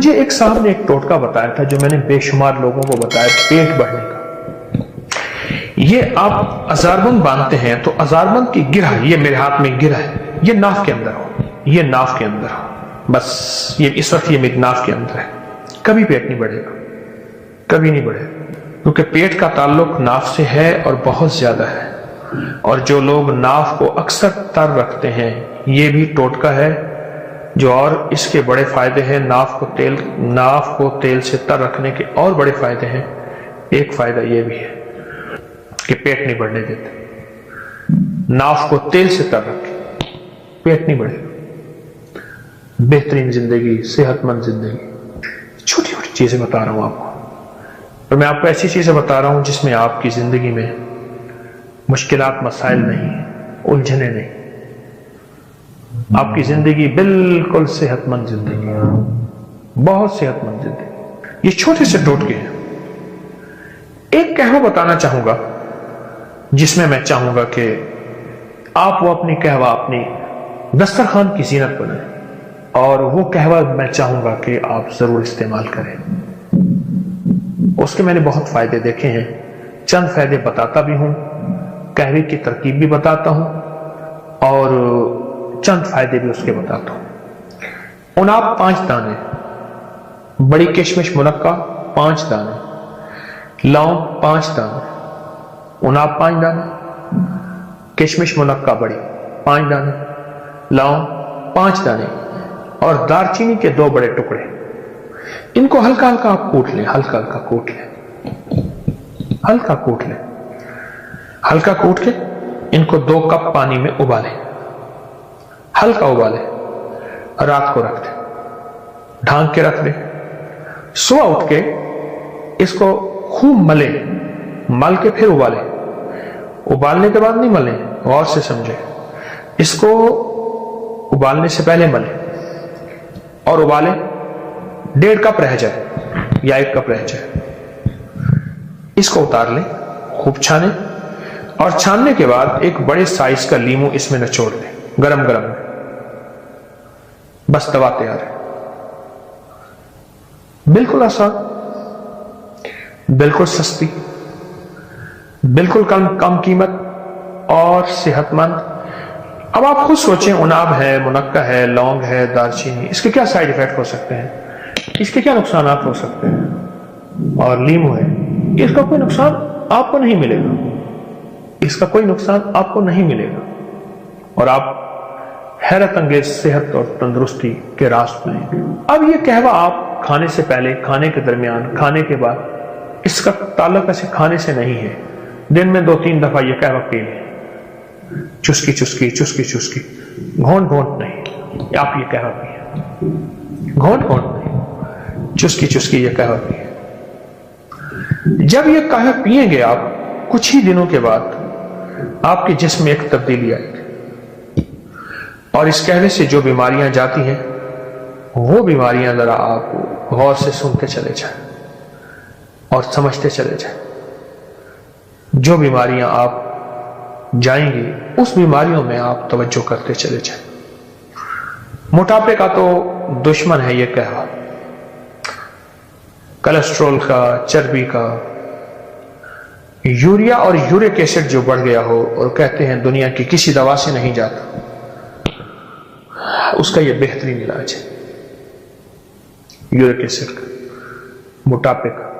مجھے ایک صاحب نے ایک ٹوٹکا بتایا تھا جو میں نے بے شمار لوگوں کو بتایا، پیٹ بڑھنے کا۔ یہ آپ ازاربند باندھتے ہیں تو ازاربند کی گرہ، یہ میرے ہاتھ میں گرہ ہے، یہ ناف کے اندر ہو، یہ ناف کے اندر ہو، بس یہ اس وقت یہ میری ناف کے اندر ہے، کبھی پیٹ نہیں بڑھے گا، کبھی نہیں بڑھے گا، کیونکہ پیٹ کا تعلق ناف سے ہے اور بہت زیادہ ہے۔ اور جو لوگ ناف کو اکثر تر رکھتے ہیں، یہ بھی ٹوٹکا ہے جو، اور اس کے بڑے فائدے ہیں۔ ناف کو تیل سے تر رکھنے کے اور بڑے فائدے ہیں۔ ایک فائدہ یہ بھی ہے کہ پیٹ نہیں بڑھنے دیتے۔ ناف کو تیل سے تر رکھے، پیٹ نہیں بڑھے گا۔ بہترین زندگی، صحت مند زندگی۔ چھوٹی چھوٹی چیزیں بتا رہا ہوں آپ کو، اور میں آپ کو ایسی چیزیں بتا رہا ہوں جس میں آپ کی زندگی میں مشکلات، مسائل نہیں، الجھنے نہیں، آپ کی زندگی بالکل صحت مند زندگی ہے، بہت صحت مند زندگی۔ یہ چھوٹے سے ٹوٹکے ہیں۔ ایک قہوہ بتانا چاہوں گا جس میں چاہوں گا کہ آپ وہ اپنی قہوہ اپنی دسترخوان کی زینت بنائیں، اور وہ قہوہ میں چاہوں گا کہ آپ ضرور استعمال کریں۔ اس کے میں نے بہت فائدے دیکھے ہیں، چند فائدے بتاتا بھی ہوں، قہوے کی ترکیب بھی بتاتا ہوں، اور چند فائدے بھی اس کے بتاتا ہوں۔ اناب 5 دانے، بڑی کشمش منقع 5 دانے، لونگ 5 دانے، اناب 5 دانے، کشمش منقع بڑی 5 دانے، لونگ 5 دانے، اور دارچینی کے 2 بڑے ٹکڑے۔ ان کو ہلکا ہلکا آپ کوٹ لیں، ہلکا ہلکا کوٹ لیں، ہلکا کوٹ لیں، ہلکا کوٹ کے ان کو 2 کپ پانی میں ابالیں، ہلکا ابالیں، رات کو رکھ دیں، ڈھانک کے رکھ دیں۔ صبح اٹھ کے اس کو خوب ملیں، مل کے پھر ابالیں۔ ابالنے کے بعد نہیں ملیں، غور سے سمجھیں، اس کو ابالنے سے پہلے ملیں اور ابالیں، 1.5 کپ رہ جائے یا 1 کپ رہ جائے۔ اس کو اتار لیں، خوب چھانیں، اور چھاننے کے بعد ایک بڑے سائز کا لیمو اس میں نچوڑ دیں، گرم گرم میں، بس دوا تیار ہے۔ بالکل آسان، بالکل سستی، بالکل کم قیمت اور صحت مند۔ اب آپ خود سوچیں، اناب ہے، منقع ہے، لونگ ہے، دارچینی، اس کے کیا سائیڈ ایفیکٹ ہو سکتے ہیں، اس کے کیا نقصانات ہو سکتے ہیں؟ اور لیمو ہے، اس کا کوئی نقصان آپ کو نہیں ملے گا، اس کا کوئی نقصان آپ کو نہیں ملے گا، اور آپ حیرت انگیز صحت اور تندرستی کے راز پائیں گے۔ اب یہ قہوہ آپ کھانے سے پہلے، کھانے کے درمیان، کھانے کے بعد، اس کا تعلق ایسے کھانے سے نہیں ہے۔ دن میں 2-3 دفعہ یہ قہوہ پی لیں، چسکی چسکی چسکی چسکی، گھونٹ گھونٹ نہیں، آپ یہ قہوہ پیئیں، گھونٹ گھونٹ نہیں، چسکی چسکی یہ قہوہ پیئیں۔ جب یہ قہوہ پیئیں گے آپ، کچھ ہی دنوں کے بعد آپ کے جسم میں ایک تبدیلی آئے گی، اور اس قہوے سے جو بیماریاں جاتی ہیں، وہ بیماریاں ذرا آپ غور سے سنتے چلے جائیں اور سمجھتے چلے جائیں۔ جو بیماریاں آپ جائیں گی، اس بیماریوں میں آپ توجہ کرتے چلے جائیں۔ موٹاپے کا تو دشمن ہے یہ قہوہ، کولیسٹرول کا، چربی کا، یوریا اور یورک ایسڈ جو بڑھ گیا ہو اور کہتے ہیں دنیا کی کسی دوا سے نہیں جاتا، اس کا یہ بہترین علاج ہے، یورک ایسڈ کا، موٹاپے کا،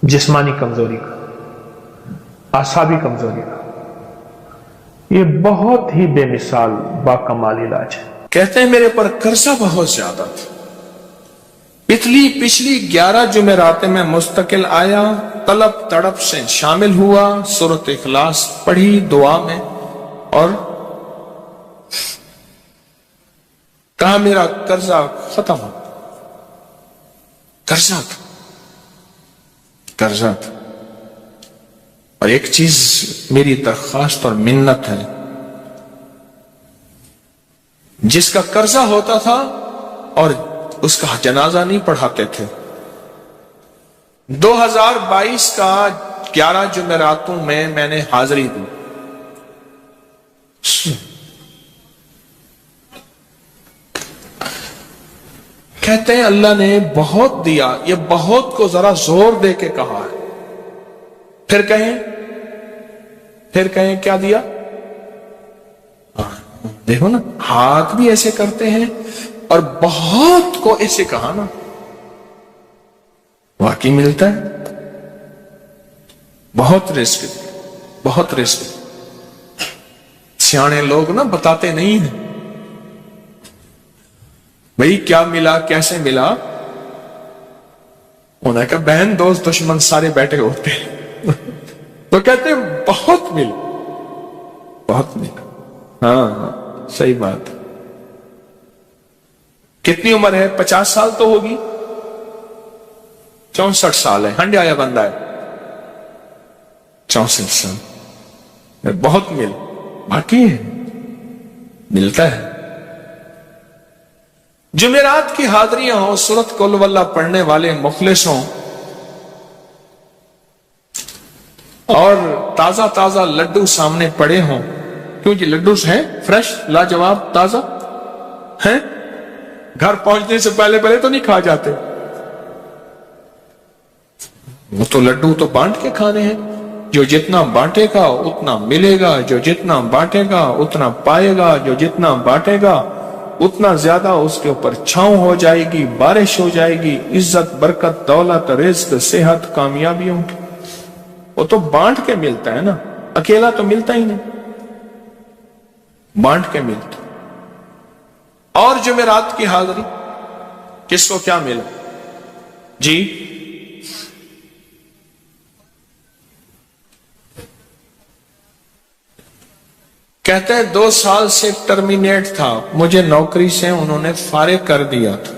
جسمانی کمزوری کا، اعصابی کمزوری کا، یہ بہت ہی بے مثال باکمال علاج ہے۔ کہتے ہیں میرے پر قرضہ بہت زیادہ تھا، پچھلی 11 جمعراتیں میں مستقل آیا، طلب تڑپ سے شامل ہوا، سورۃ اخلاص پڑھی دعا میں، اور کہا میرا قرضہ ختم ہو۔ قرضہ تھا، اور ایک چیز میری درخواست اور منت ہے، جس کا قرضہ ہوتا تھا اور اس کا جنازہ نہیں پڑھاتے تھے، 2022 کا 11 جمعراتوں میں نے حاضری دی، کہتے ہیں اللہ نے بہت دیا. یہ بہت کو ذرا زور دے کے کہا ہے. پھر کہیں کیا دیا؟ دیکھو نا، ہاتھ بھی ایسے کرتے ہیں اور بہت کو ایسے کہا نا، واقعی ملتا ہے. بہت رزق. سیانے لوگ نا بتاتے نہیں ہیں بھئی کیا ملا، کیسے ملا. انہوں نے کہا بہن دوست دشمن سارے بیٹھے ہوتے ہیں تو کہتے ہیں بہت ملا. ہاں صحیح بات. کتنی عمر ہے؟ 50 سال تو ہوگی. 64 سال ہے. ہنڈے آیا بندہ ہے. 64 سال بہت باقی ہے، ملتا ہے. جمعرات کی حاضریاں ہوں، سورت قل واللہ پڑھنے والے مخلص ہوں، اور تازہ لڈو سامنے پڑے ہوں. کیوں جی؟ لڈو ہیں فریش، لاجواب، تازہ ہیں. گھر پہنچنے سے پہلے تو نہیں کھا جاتے. وہ تو لڈو تو بانٹ کے کھانے ہیں. جو جتنا بانٹے گا اتنا ملے گا، جو جتنا بانٹے گا اتنا پائے گا، جو جتنا بانٹے گا اتنا زیادہ اس کے اوپر چھاؤں ہو جائے گی، بارش ہو جائے گی، عزت، برکت، دولت، رزق، صحت، کامیابیوں کی. وہ تو بانٹ کے ملتا ہے نا، اکیلا تو ملتا ہی نہیں، بانٹ کے ملتا. اور جمعرات کی حاضری کس کو کیا ملا؟ جی کہتے ہیں 2 سال سے ٹرمینیٹ تھا، مجھے نوکری سے انہوں نے فارغ کر دیا تھا،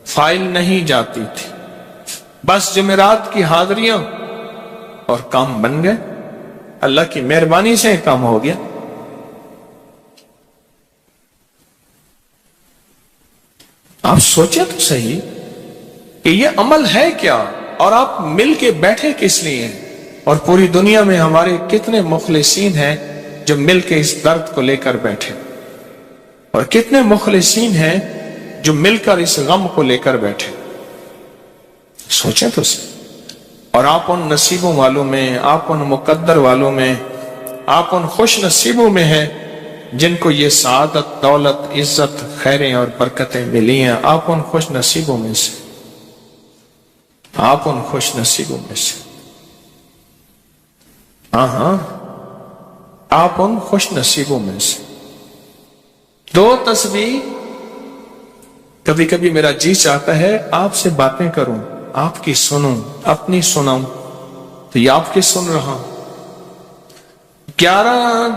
فائل نہیں جاتی تھی، بس جمعرات کی حاضریاں اور کام بن گئے. اللہ کی مہربانی سے کام ہو گیا. آپ سوچیں تو صحیح کہ یہ عمل ہے کیا، اور آپ مل کے بیٹھے کس لیے ہیں. اور پوری دنیا میں ہمارے کتنے مخلصین ہیں جو مل کے اس درد کو لے کر بیٹھے، اور کتنے مخلصین ہیں جو مل کر اس غم کو لے کر بیٹھے. سوچیں تو صحیح. اور آپ ان نصیبوں والوں میں، آپ ان مقدر والوں میں، آپ ان خوش نصیبوں میں ہیں جن کو یہ سعادت، دولت، عزت، خیریں اور برکتیں ملی ہیں. آپ ان خوش نصیبوں میں سے، آپ ان خوش نصیبوں میں سے. ہاں آپ ان خوش نصیبوں میں سے. 2 تسبیح. کبھی کبھی میرا جی چاہتا ہے آپ سے باتیں کروں، آپ کی سنوں، اپنی سناؤں، تو یہ آپ کی سن رہا ہوں. 11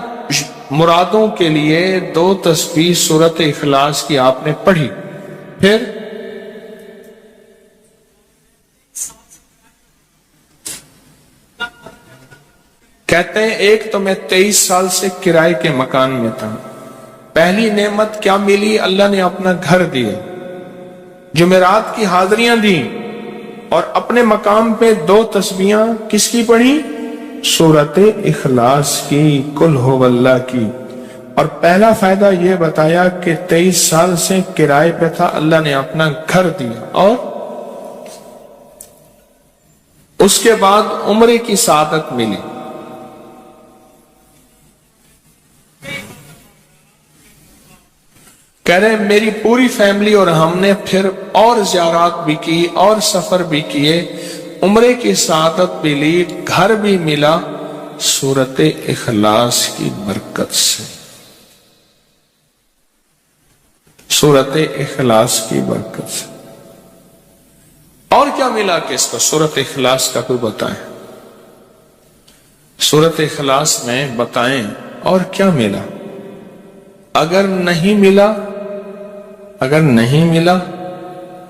مرادوں کے لیے 2 تسبیح سورت اخلاص کی آپ نے پڑھی. پھر کہتے ہیں ایک تو میں 23 سال سے کرائے کے مکان میں تھا. پہلی نعمت کیا ملی؟ اللہ نے اپنا گھر دیا، جمعرات کی حاضریاں دی، اور اپنے مقام پہ 2 تسبیحاں کس کی پڑھی؟ سورت اخلاص کی، قل ہو اللہ کی. اور پہلا فائدہ یہ بتایا کہ 23 سال سے کرائے پہ تھا، اللہ نے اپنا گھر دیا. اور اس کے بعد عمرے کی سعادت ملی. کہہ رہے ہیں میری پوری فیملی اور ہم نے پھر اور زیارات بھی کی اور سفر بھی کیے، عمرے کی سعادت بھی لی، گھر بھی ملا سورت اخلاص کی برکت سے. سورت اخلاص کی برکت سے. اور کیا ملا کس کو؟ سورت اخلاص کا کوئی بتائیں، سورت اخلاص میں بتائیں اور کیا ملا. اگر نہیں ملا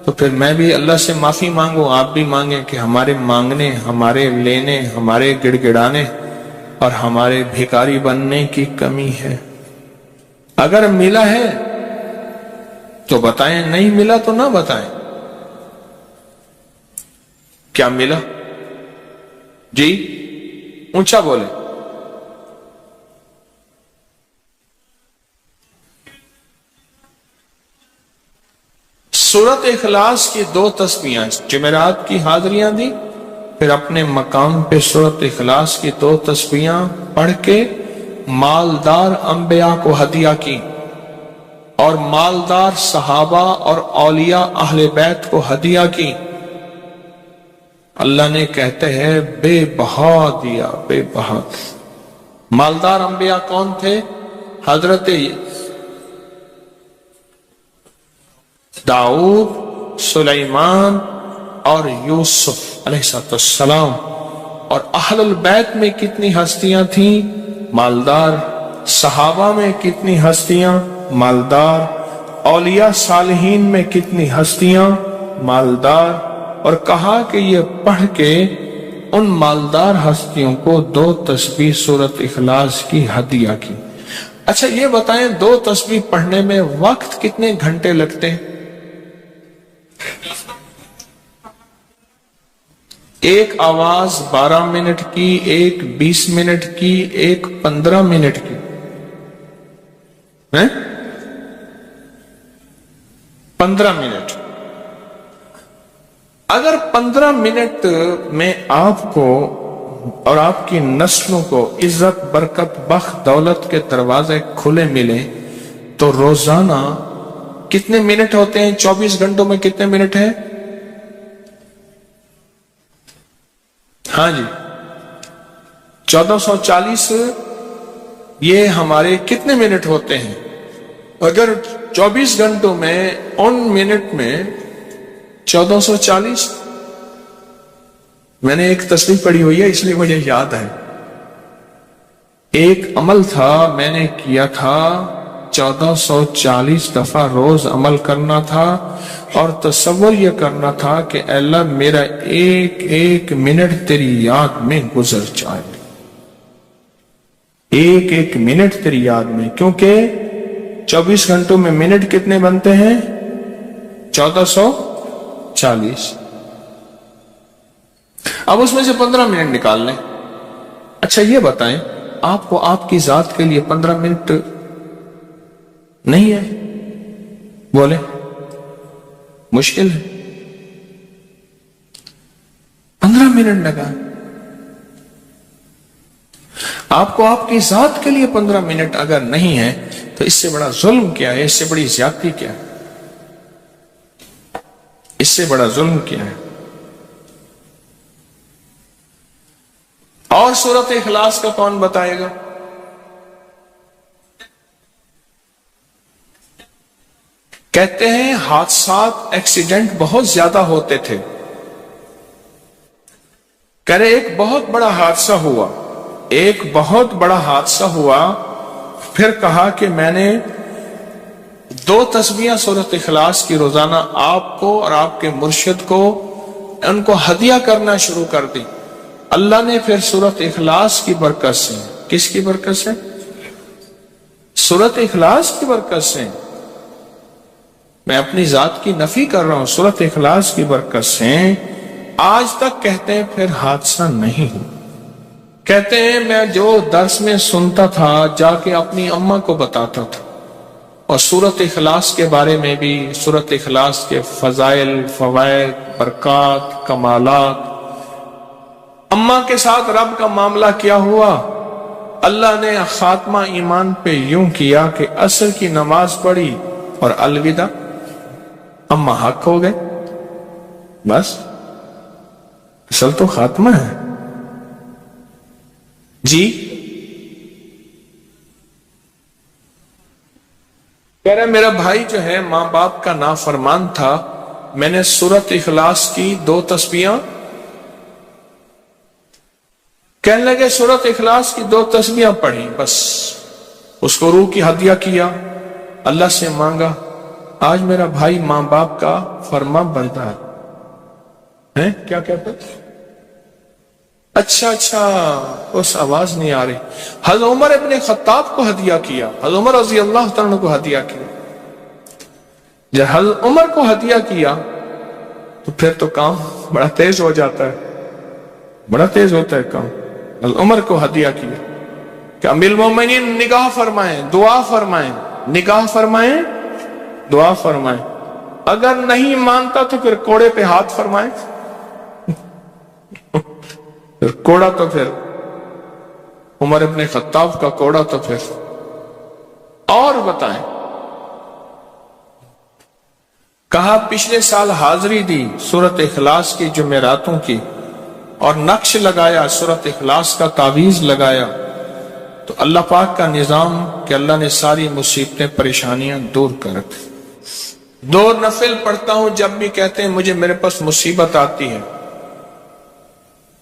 تو پھر میں بھی اللہ سے معافی مانگوں، آپ بھی مانگیں کہ ہمارے مانگنے، ہمارے لینے، ہمارے گڑ گڑانے اور ہمارے بھیکاری بننے کی کمی ہے. اگر ملا ہے تو بتائیں، نہیں ملا تو نہ بتائیں. کیا ملا؟ جی اونچا بولے. سورت اخلاص کی 2 تسبیحاں، جمعرات کی حاضریاں دی، پھر اپنے مقام پہ سورت اخلاص کی 2 تسبیحاں پڑھ کے مالدار انبیاء کو ہدیہ کی اور مالدار صحابہ اور اولیاء اہل بیت کو ہدیہ کی۔ اللہ نے کہتے ہیں بے بہا دیا، بے بہا۔ مالدار انبیاء کون تھے؟ حضرت داؤد، سلیمان اور یوسف علیہ السلام۔ اور اہل البیت میں کتنی ہستیاں تھیں؟ مالدار۔ صحابہ میں کتنی ہستیاں؟ مالدار۔ اولیاء صالحین میں کتنی ہستیاں؟ مالدار۔ اور کہا کہ یہ پڑھ کے ان مالدار ہستیوں کو 2 تسبیح سورت اخلاص کی ہدیہ کی۔ اچھا یہ بتائیں 2 تسبیح پڑھنے میں وقت کتنے گھنٹے لگتے ہیں؟ ایک آواز 12 منٹ کی، ایک 20 منٹ کی، ایک 15 منٹ کی، 15 منٹ۔ اگر 15 منٹ میں آپ کو اور آپ کی نسلوں کو عزت، برکت، بخت، دولت کے دروازے کھلے ملے تو روزانہ کتنے منٹ ہوتے ہیں؟ 24 گھنٹوں میں کتنے منٹ ہیں؟ ہاں جی 1440۔ یہ ہمارے کتنے منٹ ہوتے ہیں؟ اگر 24 گھنٹوں میں ان منٹ میں 1440، میں نے ایک تصویر پڑھی ہوئی ہے اس لیے مجھے یاد ہے۔ ایک عمل تھا میں نے کیا تھا 1440 دفعہ روز عمل کرنا تھا، اور تصور یہ کرنا تھا کہ اے اللہ میرا ایک ایک منٹ تیری یاد میں گزر جائے، ایک ایک منٹ تیری یاد میں، کیونکہ 24 گھنٹوں میں منٹ کتنے بنتے ہیں؟ 1440۔ اب اس میں سے 15 منٹ نکال لیں۔ اچھا یہ بتائیں آپ کو آپ کی ذات کے لیے 15 منٹ نہیں ہے؟ بولے مشکل ہے؟ 15 منٹ لگا۔ آپ کو آپ کی ذات کے لیے 15 منٹ اگر نہیں ہے تو اس سے بڑا ظلم کیا ہے؟ اس سے بڑی زیادتی کیا ہے؟ اس سے بڑا ظلم کیا ہے؟ اور سورت اخلاص کا کون بتائے گا؟ کہتے ہیں حادثات، ایکسیڈنٹ بہت زیادہ ہوتے تھے۔ کہہ رہے ایک بہت بڑا حادثہ ہوا، ایک بہت بڑا حادثہ ہوا، پھر کہا کہ میں نے 2 تسبیحاں سورت اخلاص کی روزانہ آپ کو اور آپ کے مرشد کو ان کو ہدیہ کرنا شروع کر دی۔ اللہ نے پھر سورت اخلاص کی برکت سے، کس کی برکت سے؟ سورت اخلاص کی برکت سے، میں اپنی ذات کی نفی کر رہا ہوں، سورت اخلاص کی برکت سے آج تک کہتے ہیں پھر حادثہ نہیں ہوا۔ کہتے ہیں میں جو درس میں سنتا تھا جا کے اپنی اماں کو بتاتا تھا، اور سورت اخلاص کے بارے میں بھی، سورت اخلاص کے فضائل، فوائد، برکات، کمالات۔ اماں کے ساتھ رب کا معاملہ کیا ہوا؟ اللہ نے خاتمہ ایمان پہ یوں کیا کہ عصر کی نماز پڑھی اور الوداع، اماں حق ہو گئے، بس اصل تو خاتمہ ہے جی۔ کہہ رہے میرا بھائی جو ہے ماں باپ کا نافرمان تھا، میں نے سورت اخلاص کی 2 تسبیحاں، کہنے لگے سورت اخلاص کی 2 تسبیحاں پڑھی، بس اس کو روح کی ہدیہ کیا، اللہ سے مانگا۔ آج میرا بھائی ماں باپ کا فرما بردار ہے۔ کیا کہتے؟ اچھا اس آواز نہیں آ رہی۔ حضرت عمر ابن خطاب کو ہدیہ کیا، حضرت عمر رضی اللہ تعالیٰ کو ہدیہ کیا۔ جب حضرت عمر کو ہدیہ کیا تو پھر تو کام بڑا تیز ہو جاتا ہے، بڑا تیز ہوتا ہے کام۔ حضرت عمر کو ہدیہ کیا کہ امیر المومنین نگاہ فرمائیں، دعا فرمائیں، نگاہ فرمائیں، دعا فرمائیں۔ اگر نہیں مانتا تو پھر کوڑے پہ ہاتھ فرمائے. پھر کوڑا تو پھر عمر ابن خطاب کا کوڑا تو پھر اور بتائیں. کہا پچھلے سال حاضری دی سورت اخلاص کی جمعراتوں کی اور نقش لگایا سورت اخلاص کا تعویذ لگایا تو اللہ پاک کا نظام کہ اللہ نے ساری مصیبتیں پریشانیاں دور کر رکھی. 2 نفل پڑھتا ہوں جب بھی کہتے ہیں مجھے میرے پاس مصیبت آتی ہے.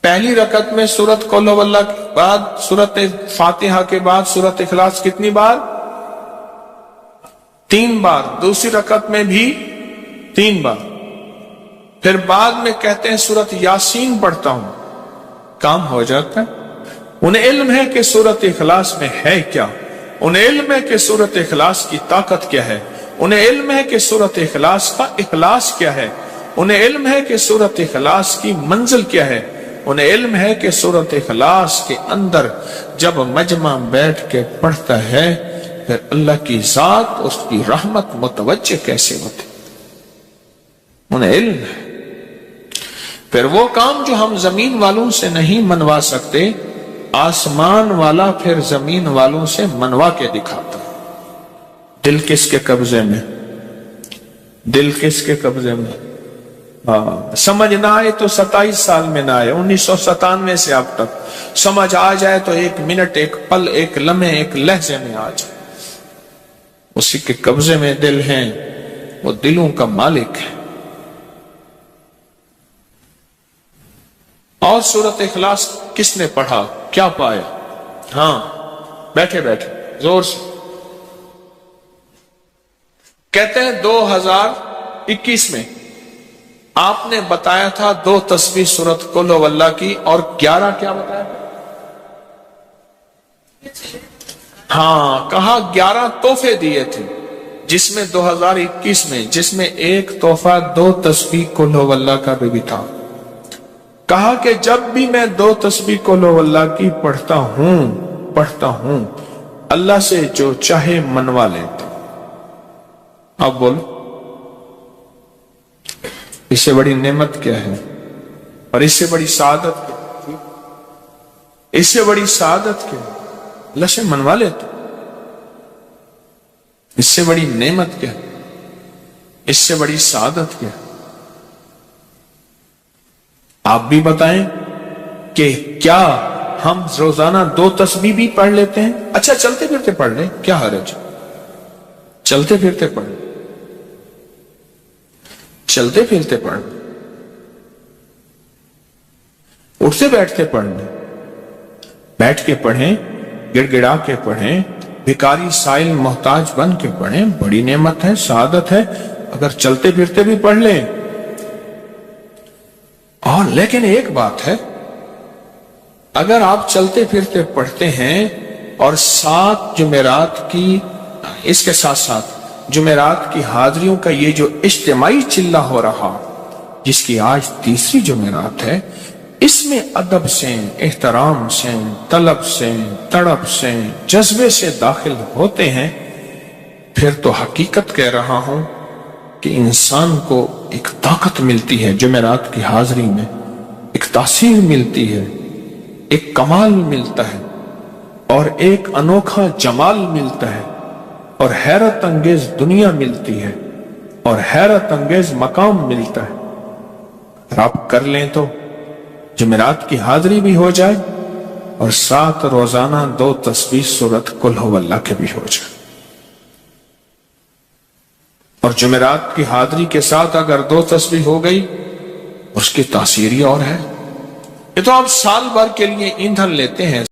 پہلی رکعت میں سورت قل ہو اللہ کے بعد سورت فاتحہ کے بعد سورت اخلاص کتنی بار؟ 3 بار. دوسری رکعت میں بھی 3 بار. پھر بعد میں کہتے ہیں سورت یاسین پڑھتا ہوں. کام ہو جاتا ہے. انہیں علم ہے کہ سورت اخلاص میں ہے کیا, انہیں علم ہے کہ سورت اخلاص کی طاقت کیا ہے, انہیں علم ہے کہ سورت اخلاص کا اخلاص کیا ہے, انہیں علم ہے کہ سورت اخلاص کی منزل کیا ہے, انہیں علم ہے کہ سورت اخلاص کے اندر جب مجمع بیٹھ کے پڑھتا ہے پھر اللہ کی ذات اس کی رحمت متوجہ کیسے ہوتی, انہیں علم ہے. پھر وہ کام جو ہم زمین والوں سے نہیں منوا سکتے آسمان والا پھر زمین والوں سے منوا کے دکھاتا. دل کس کے قبضے میں؟ دل کس کے قبضے میں؟ سمجھ نہ آئے تو 27 سال میں نہ آئے, 1997 سے اب تک. سمجھ آ جائے تو 1 منٹ, 1 پل, 1 لمحے, 1 لہجے میں آ جائے. اسی کے قبضے میں دل ہیں, وہ دلوں کا مالک ہے. اور سورت اخلاص کس نے پڑھا کیا پایا؟ ہاں بیٹھے بیٹھے زور سے کہتے ہیں 2021 میں آپ نے بتایا تھا 2 تسبیح سورت قل ہو اللہ کی اور 11 کیا بتایا تھا؟ ہاں کہا 11 تحفے دیے تھے جس میں 2021 میں جس میں ایک تحفہ 2 تسبیح قل ہو اللہ کا بھی تھا. کہا کہ جب بھی میں 2 تسبیح قل ہو اللہ کی پڑھتا ہوں اللہ سے جو چاہے منوا لیتا. اب بولو اس سے بڑی نعمت کیا ہے اور اس سے بڑی سعادت کیا؟ اس سے بڑی سعادت کیا؟ اللہ سے منوا لیتا. اس سے بڑی نعمت کیا؟ اس سے بڑی سعادت کیا؟ آپ بھی بتائیں کہ کیا ہم روزانہ 2 تسبیح بھی پڑھ لیتے ہیں؟ اچھا چلتے پھرتے پڑھ لیں, کیا حرج؟ چلتے پھرتے پڑھ لیں, چلتے پھرتے پڑھ لیں, اٹھتے بیٹھتے پڑھ لیں, بیٹھ کے پڑھیں, گڑ گڑا کے پڑھیں, بھکاری سائل محتاج بن کے پڑھیں. بڑی نعمت ہے, سعادت ہے اگر چلتے پھرتے بھی پڑھ لیں. اور لیکن ایک بات ہے, اگر آپ چلتے پھرتے پڑھتے ہیں اور 7 جمعرات کی اس کے ساتھ ساتھ جمعرات کی حاضریوں کا یہ جو اجتماعی چلہ ہو رہا جس کی آج 3ری جمعرات ہے, اس میں ادب سے, احترام سے, طلب سے, تڑپ سے, جذبے سے داخل ہوتے ہیں, پھر تو حقیقت کہہ رہا ہوں کہ انسان کو ایک طاقت ملتی ہے جمعرات کی حاضری میں, ایک تاثیر ملتی ہے, ایک کمال ملتا ہے اور ایک انوکھا جمال ملتا ہے اور حیرت انگیز دنیا ملتی ہے اور حیرت انگیز مقام ملتا ہے. اگر آپ کر لیں تو جمعرات کی حاضری بھی ہو جائے اور ساتھ روزانہ 2 تسبیح سورت قل ہو اللہ کے بھی ہو جائے. اور جمعرات کی حاضری کے ساتھ اگر 2 تسبیح ہو گئی اس کی تاثیر ہی اور ہے. یہ تو آپ سال بھر کے لیے ایندھن لیتے ہیں.